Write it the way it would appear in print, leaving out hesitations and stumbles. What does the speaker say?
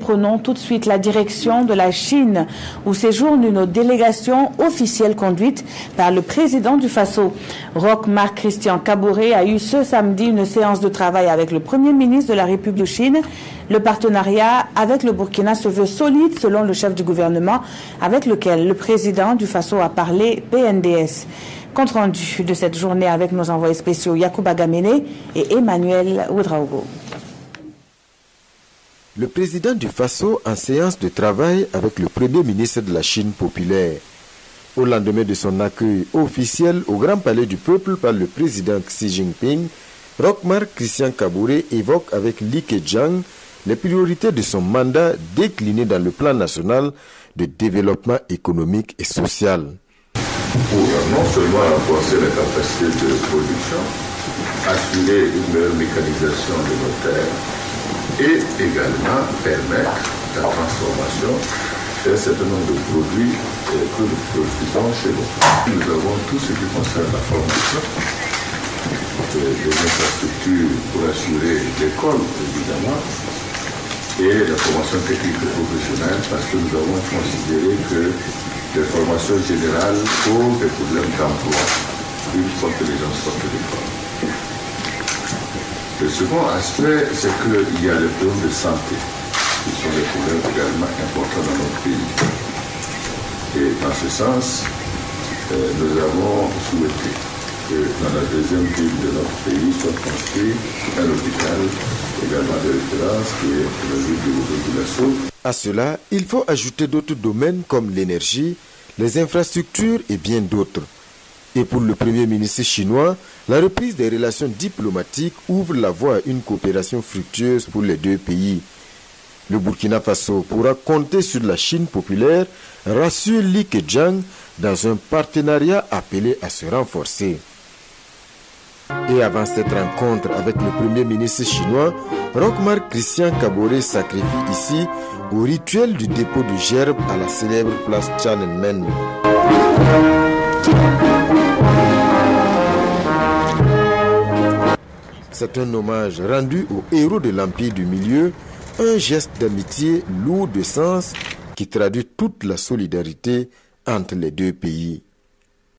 Prenons tout de suite la direction de la Chine, où séjourne une délégation officielle conduite par le président du Faso. Roch Marc Christian Kaboré a eu ce samedi une séance de travail avec le Premier ministre de la République de Chine. Le partenariat avec le Burkina se veut solide selon le chef du gouvernement, avec lequel le président du Faso a parlé PNDS. Compte rendu de cette journée avec nos envoyés spéciaux Yacouba Gamene et Emmanuel Ouedraogo. Le président du Faso en séance de travail avec le Premier ministre de la Chine populaire. Au lendemain de son accueil officiel au Grand Palais du Peuple par le président Xi Jinping, Roch Marc Christian Kaboré évoque avec Li Keqiang les priorités de son mandat déclinées dans le plan national de développement économique et social. Pour non seulement renforcer la capacité de production, assurer une meilleure mécanisation de nos terres, et également permettre la transformation d'un certain nombre de produits que nous produisons chez nous. Nous avons tout ce qui concerne la formation, des infrastructures pour assurer l'école, évidemment, et la formation technique et professionnelle, parce que nous avons considéré que les formations générales posent des problèmes d'emploi une fois que les gens sortent de l'école. Le second aspect, c'est qu'il y a les problèmes de santé, qui sont des problèmes également importants dans notre pays. Et dans ce sens, nous avons souhaité que dans la deuxième ville de notre pays soit construit un hôpital également de référence qui est la ville de l'Ouvre. À cela, il faut ajouter d'autres domaines comme l'énergie, les infrastructures et bien d'autres. Et pour le Premier ministre chinois, la reprise des relations diplomatiques ouvre la voie à une coopération fructueuse pour les deux pays. Le Burkina Faso pourra compter sur la Chine populaire, rassure Li Keqiang, dans un partenariat appelé à se renforcer. Et avant cette rencontre avec le Premier ministre chinois, Roch Marc Christian Kaboré sacrifie ici au rituel du dépôt de gerbes à la célèbre place Tiananmen. C'est un hommage rendu aux héros de l'Empire du Milieu, un geste d'amitié lourd de sens qui traduit toute la solidarité entre les deux pays.